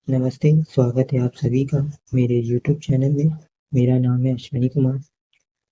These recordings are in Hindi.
नमस्ते, स्वागत है आप सभी का मेरे YouTube चैनल में। मेरा नाम है अश्विनी कुमार।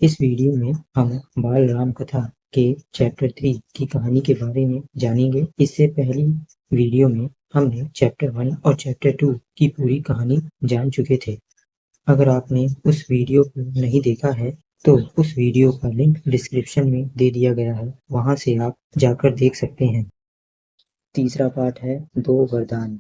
इस वीडियो में हम बाल राम कथा के चैप्टर 3 की कहानी के बारे में जानेंगे। इससे पहली वीडियो में हमने चैप्टर 1 और चैप्टर 2 की पूरी कहानी जान चुके थे। अगर आपने उस वीडियो को नहीं देखा है तो उस वीडियो का लिंक डिस्क्रिप्शन में दे दिया गया है, वहां से आप जाकर देख सकते हैं। तीसरा पार्ट है दो वरदान।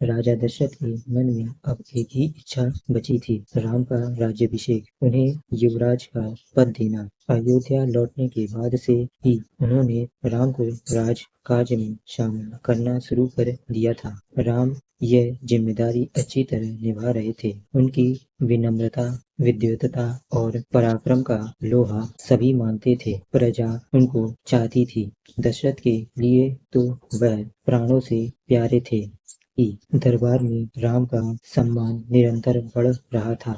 राजा दशरथ के मन में अब एक ही इच्छा बची थी, राम का राज्याभिषेक, उन्हें युवराज का पद देना। अयोध्या लौटने के बाद से ही उन्होंने राम को राजकाज में शामिल करना शुरू कर दिया था। राम यह जिम्मेदारी अच्छी तरह निभा रहे थे। उनकी विनम्रता, विद्वता और पराक्रम का लोहा सभी मानते थे। प्रजा उनको चाहती थी। दशरथ के लिए तो वह प्राणों से प्यारे थे ही। दरबार में राम का सम्मान निरंतर बढ़ रहा था।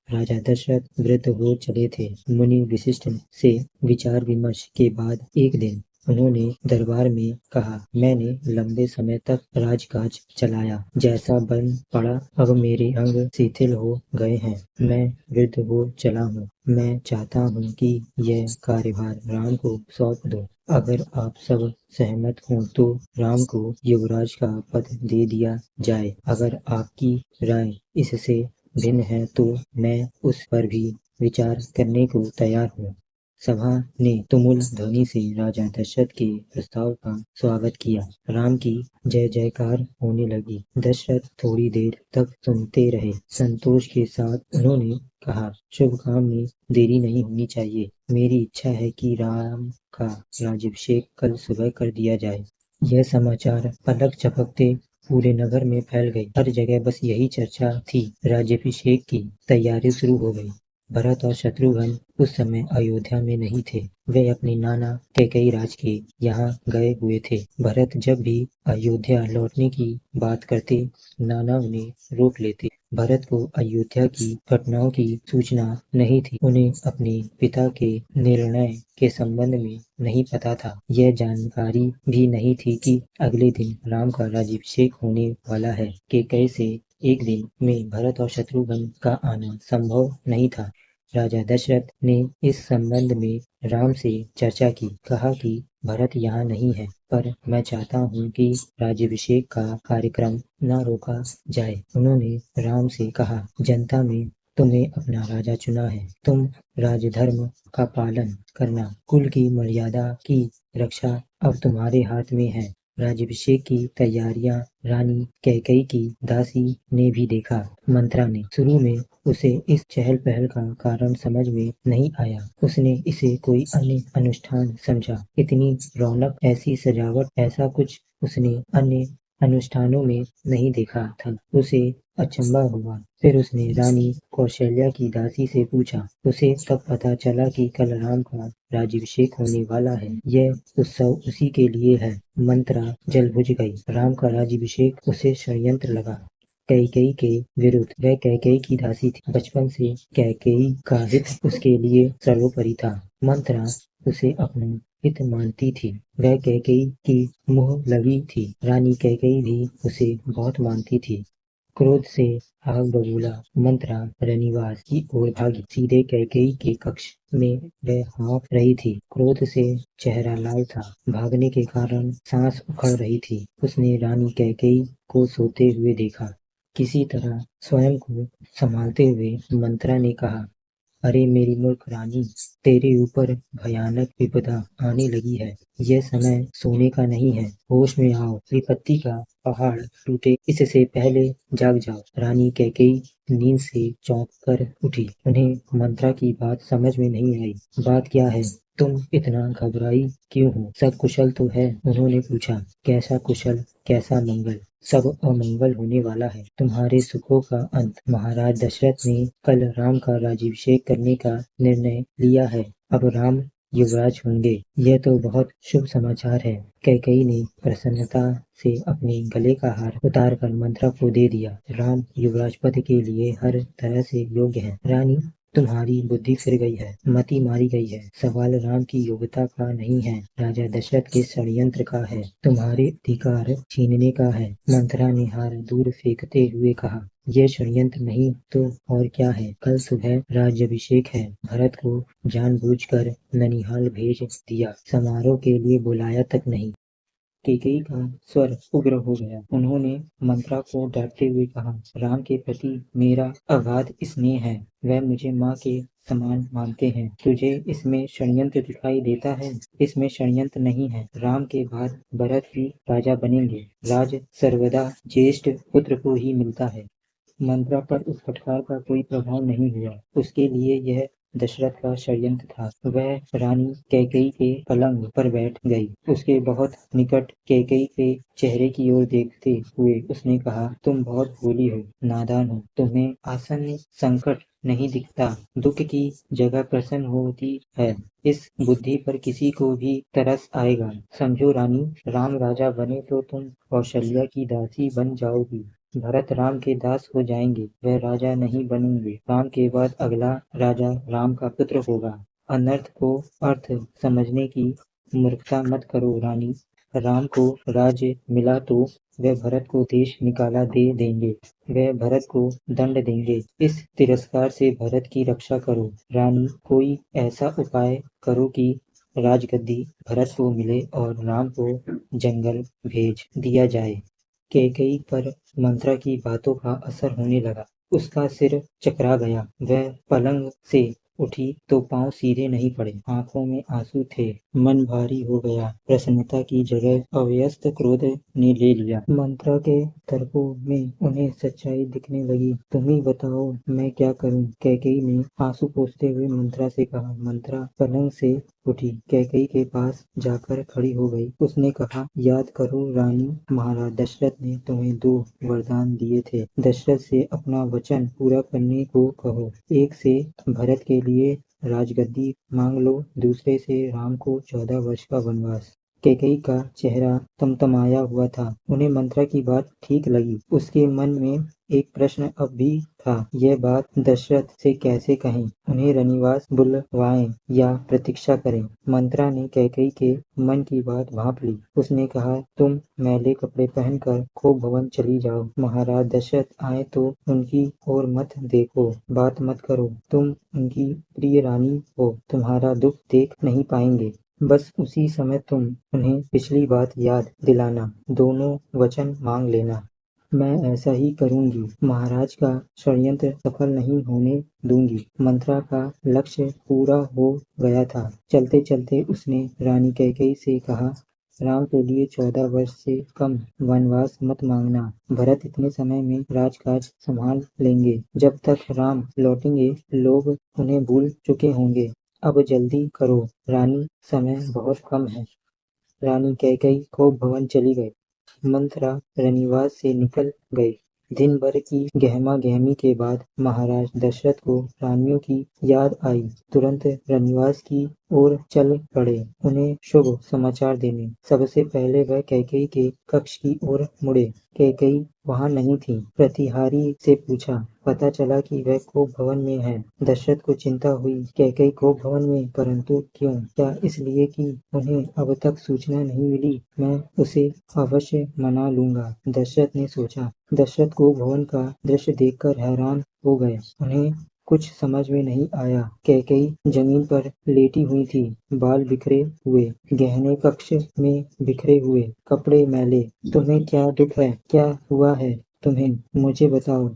राजा दशरथ वृद्ध हो चले थे। मुनि वशिष्ठ से विचार विमर्श के बाद एक दिन उन्होंने दरबार में कहा, मैंने लंबे समय तक राजकाज चलाया, जैसा बन पड़ा अब मेरे अंग शिथिल हो गए हैं। मैं वृद्ध हो चला हूँ। मैं चाहता हूँ कि यह कार्यभार राम को सौंप दो। अगर आप सब सहमत हों तो राम को युवराज का पद दे दिया जाए। अगर आपकी राय इससे भिन्न है तो मैं उस पर भी विचार करने को तैयार हूँ। सभा ने तुमुल ध्वनि से राजा दशरथ के प्रस्ताव का स्वागत किया। राम की जय जयकार होने लगी। दशरथ थोड़ी देर तक सुनते रहे। संतोष के साथ उन्होंने कहा, शुभ काम में देरी नहीं होनी चाहिए। मेरी इच्छा है कि राम का राज्याभिषेक कल सुबह कर दिया जाए। यह समाचार पलक झपकते पूरे नगर में फैल गई। हर जगह बस यही चर्चा थी। राज्याभिषेक की तैयारी शुरू हो गई। भरत और शत्रुघ्न उस समय अयोध्या में नहीं थे। वे अपने नाना कैकेयी के यहाँ गए हुए थे। भरत जब भी अयोध्या लौटने की बात करते, नाना उन्हें रोक लेते। भरत को अयोध्या की घटनाओं की सूचना नहीं थी। उन्हें अपने पिता के निर्णय के संबंध में नहीं पता था। यह जानकारी भी नहीं थी कि अगले दिन राम का राज्याभिषेक होने वाला है। कैकेयी से एक दिन में भरत और शत्रुघ्न का आना संभव नहीं था। राजा दशरथ ने इस संबंध में राम से चर्चा की। कहा कि भरत यहाँ नहीं है, पर मैं चाहता हूँ कि राज्याभिषेक का कार्यक्रम न रोका जाए। उन्होंने राम से कहा, जनता में तुम्हें अपना राजा चुना है। तुम राजधर्म का पालन करना, कुल की मर्यादा की रक्षा अब तुम्हारे हाथ में है। राज्याभिषेक की तैयारियां रानी कैकेयी की दासी ने भी देखा। मंत्रा ने शुरू में उसे इस चहल पहल का कारण समझ में नहीं आया। उसने इसे कोई अन्य अनुष्ठान समझा। इतनी रौनक, ऐसी सजावट, ऐसा कुछ उसने अन्य अनुष्ठानों में नहीं देखा था। उसे अचंभा हुआ। फिर उसने रानी कौशल्या की दासी से पूछा। उसे तब पता चला कि कल राम का राज्याभिषेक होने वाला है। यह उत्सव उसी के लिए है। मंत्रा जल बुझ गई। राम का राज्याभिषेक उसे षड्यंत्र लगा। कैकेयी के विरुद्ध। वह कैकेयी की दासी थी। बचपन से कैकेयी का हित उसके लिए सर्वोपरि था। मंत्रा उसे अपना हित मानती थी। वह कैकेयी की मुँह लगी थी। रानी कैकेयी भी उसे बहुत मानती थी। क्रोध से आग बबूला मंत्रा रनिवास की ओर भागी। सीधे कैकेयी के कक्ष में वह हाँफ रही थी। क्रोध से चेहरा लाल था। भागने के कारण सांस उखड़ रही थी। उसने रानी कैकेयी को सोते हुए देखा। किसी तरह स्वयं को संभालते हुए मंत्रा ने कहा, अरे मेरी मूर्ख रानी, तेरे ऊपर भयानक विपदा आने लगी है। यह समय सोने का नहीं है। होश में आओ, विपत्ति का पहाड़ टूटे इससे पहले जाग जाओ। रानी कैकेयी नींद से चौंक कर उठी। उन्हें मंत्रा की बात समझ में नहीं आई। बात क्या है? तुम इतना घबराई क्यों हो? सब कुशल तो है? उन्होंने पूछा। कैसा कुशल, कैसा मंगल? सब अमंगल होने वाला है। तुम्हारे सुखों का अंत। महाराज दशरथ ने कल राम का राज्याभिषेक करने का निर्णय लिया है। अब राम युवराज होंगे। यह तो बहुत शुभ समाचार है। कैकेयी ने प्रसन्नता से अपने गले का हार उतारकर मंत्रा को दे दिया। राम युवराज पद के लिए हर तरह से योग्य हैं। रानी, तुम्हारी बुद्धि फिर गई है, मति मारी गई है। सवाल राम की योग्यता का नहीं है, राजा दशरथ के षड्यंत्र का है, तुम्हारे अधिकार छीनने का है। मंथरा ने हार दूर फेंकते हुए कहा, यह षड्यंत्र नहीं तो और क्या है। कल सुबह राज्याभिषेक है, भरत को जानबूझकर ननिहाल भेज दिया, समारोह के लिए बुलाया तक नहीं। कैकेयी का स्वर उग्र हो गया। उन्होंने मंत्रा को डांटते हुए कहा, राम के प्रति मेरा अगाध स्नेह है, वह मुझे माँ के समान मानते हैं। तुझे इसमें षड्यंत्र दिखाई देता है? इसमें षड्यंत्र नहीं है। राम के बाद भरत ही राजा बनेंगे। राज सर्वदा ज्येष्ठ पुत्र को ही मिलता है। मंत्रा पर उस फटकार का कोई प्रभाव नहीं हुआ। उसके लिए यह दशरथ का षड्यंत्र था। वह रानी कैकेयी के पलंग पर बैठ गई। उसके बहुत निकट कैकेयी के चेहरे की ओर देखते हुए उसने कहा, तुम बहुत भोली हो, नादान हो, तुम्हें आसन्न संकट नहीं दिखता, दुख की जगह प्रसन्न होती है। इस बुद्धि पर किसी को भी तरस आएगा। समझो रानी, राम राजा बने तो तुम कौशल्या की दासी बन जाओगी। भरत राम के दास हो जाएंगे, वह राजा नहीं बनेंगे। राम के बाद अगला राजा राम का पुत्र होगा। अनर्थ को अर्थ समझने की मूर्खता मत करो रानी। राम को राज्य मिला तो वह भरत को देश निकाला दे देंगे, वह भरत को दंड देंगे। इस तिरस्कार से भरत की रक्षा करो रानी। कोई ऐसा उपाय करो कि राजगद्दी भरत को मिले और राम को जंगल भेज दिया जाए। कैकेयी पर मंत्रा की बातों का असर होने लगा। उसका सिर चकरा गया। वह पलंग से उठी तो पांव सीधे नहीं पड़े, आंखों में आंसू थे, मन भारी हो गया। प्रसन्नता की जगह अव्यस्त क्रोध ने ले लिया। मंत्रा के तर्कों में उन्हें सच्चाई दिखने लगी। तुम ही बताओ मैं क्या करूं? कैकेयी ने आंसू पोंछते हुए मंत्रा से कहा। मंत्रा पलंग से उठी, कैकेयी के पास जाकर खड़ी हो गई। उसने कहा, याद करो रानी, महाराज दशरथ ने तुम्हें 2 वरदान दिए थे। दशरथ से अपना वचन पूरा करने को कहो। एक से भरत के लिए राजगद्दी मांग लो, दूसरे से राम को 14 वर्ष का वनवास। कैकेयी का चेहरा तमतमाया हुआ था। उन्हें मंत्रा की बात ठीक लगी। उसके मन में एक प्रश्न अब भी था, यह बात दशरथ से कैसे कहें? उन्हें रनिवास बुलवाएं या प्रतीक्षा करें? मंत्रा ने कैकेयी के मन की बात भांप ली। उसने कहा, तुम मैले कपड़े पहनकर खोप भवन चली जाओ। महाराज दशरथ आए तो उनकी ओर मत देखो, बात मत करो। तुम उनकी प्रिय रानी हो, तुम्हारा दुख देख नहीं पाएंगे। बस उसी समय तुम उन्हें पिछली बात याद दिलाना, दोनों वचन मांग लेना। मैं ऐसा ही करूंगी। महाराज का षड्यंत्र सफल नहीं होने दूंगी। मंत्रा का लक्ष्य पूरा हो गया था। चलते चलते उसने रानी कैकेयी से कहा, राम के लिए 14 वर्ष से कम वनवास मत मांगना। भरत इतने समय में राजकाज संभाल लेंगे। जब तक राम लौटेंगे लोग उन्हें भूल चुके होंगे। अब जल्दी करो रानी, समय बहुत कम है। रानी कैकेयी खोप भवन चली गई। मंत्रा रनिवास से निकल गए। दिन भर की गहमा गहमी के बाद महाराज दशरथ को रानियों की याद आई। तुरंत रनिवास की ओर चल पड़े, उन्हें शुभ समाचार देने। सबसे पहले वह कैकेयी के कक्ष की ओर मुड़े। कैकेयी वहां नहीं थी। प्रतिहारी से पूछा, पता चला कि वह खोप भवन में है। दशरथ को चिंता हुई, कैकेयी खोप भवन में, परंतु क्यों? क्या इसलिए कि उन्हें अब तक सूचना नहीं मिली? मैं उसे अवश्य मना लूंगा, दशरथ ने सोचा। दशरथ को भवन का दृश्य देखकर हैरान हो गए। उन्हें कुछ समझ में नहीं आया। कैकेयी जमीन पर लेटी हुई थी, बाल बिखरे हुए, गहने कक्ष में बिखरे हुए, कपड़े मैले। तुम्हें क्या दुख है? क्या हुआ है तुम्हें? मुझे बताओ।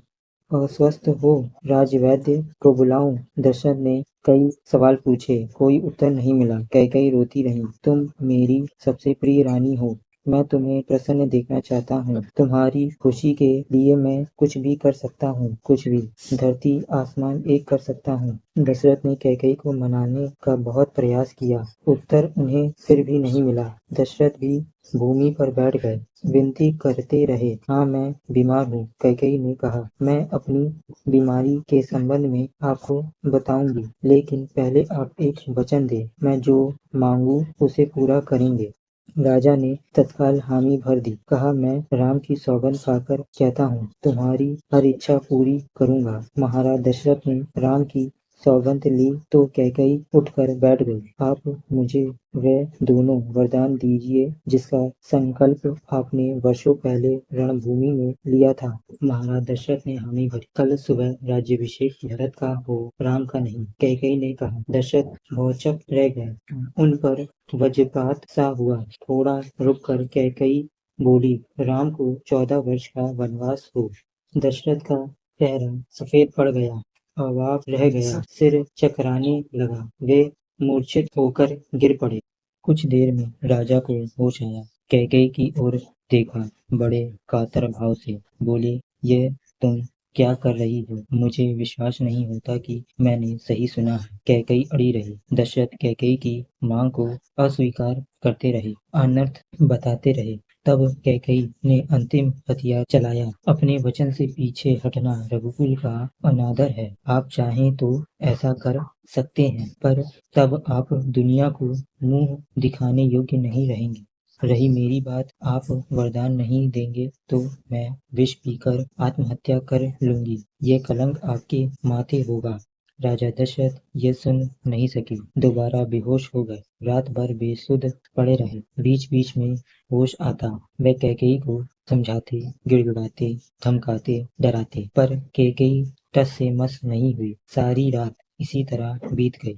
अस्वस्थ हो? राजवैद्य को बुलाऊं? दशरथ ने कई सवाल पूछे, कोई उत्तर नहीं मिला। कैकेयी रोती रही। तुम मेरी सबसे प्रिय रानी हो, मैं तुम्हें प्रसन्न देखना चाहता हूँ। तुम्हारी खुशी के लिए मैं कुछ भी कर सकता हूँ, कुछ भी, धरती आसमान एक कर सकता हूँ। दशरथ ने कैकेयी को मनाने का बहुत प्रयास किया, उत्तर उन्हें फिर भी नहीं मिला। दशरथ भी भूमि पर बैठ गए, विनती करते रहे। हाँ, मैं बीमार हूँ, कैकेयी ने कहा। मैं अपनी बीमारी के संबंध में आपको बताऊंगी, लेकिन पहले आप एक वचन दें, मैं जो मांगू उसे पूरा करेंगे। राजा ने तत्काल हामी भर दी। कहा, मैं राम की सौगंध खाकर कहता हूँ, तुम्हारी हर इच्छा पूरी करूंगा। महाराज दशरथ ने राम की सौगंध ली तो कैकई उठकर बैठ गई। आप मुझे वे दोनों वरदान दीजिए जिसका संकल्प आपने वर्षों पहले रणभूमि में लिया था। महाराज दशरथ ने हामी भरी। कल सुबह राज्याभिषेक भरत का हो, राम का नहीं, कैकई ने कहा। दशरथ भौचक रह गए। उन पर वज्रपात सा हुआ। थोड़ा रुक कर कैकई बोली, राम को 14 वर्ष का वनवास हो। दशरथ का चेहरा सफेद पड़ गया, अवाक रह गया, सिर चकराने लगा। वे मूर्छित होकर गिर पड़े। कुछ देर में राजा को होश आया। कैकई की ओर देखा, बड़े कातर भाव से बोली, ये तुम क्या कर रही हो? मुझे विश्वास नहीं होता कि मैंने सही सुना है। कैकई अड़ी रही। दशरथ कैकई की मांग को अस्वीकार करते रहे, अनर्थ बताते रहे। तब कैकई ने अंतिम हथियार चलाया। अपने वचन से पीछे हटना रघुकुल का अनादर है। आप चाहें तो ऐसा कर सकते हैं, पर तब आप दुनिया को मुंह दिखाने योग्य नहीं रहेंगे। रही मेरी बात, आप वरदान नहीं देंगे तो मैं विष पीकर आत्महत्या कर लूंगी। ये कलंक आपके माथे होगा। राजा दशरथ ये सुन नहीं सके, दोबारा बेहोश हो गए। रात भर बेसुध पड़े रहे। बीच बीच में होश आता। वे कैकेयी को समझाते, गिड़गिड़ाते, धमकाते, डराते, पर कैकेयी टस से मस नहीं हुई। सारी रात इसी तरह बीत गई।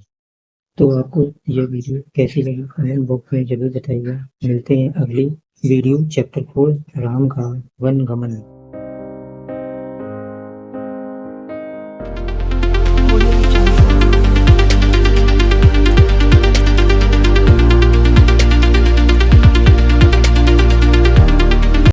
तो आपको यह वीडियो कैसी लगी कमेंट बॉक्स में जरूर बताइएगा। मिलते हैं अगली वीडियो चैप्टर 4 राम का वन गमन।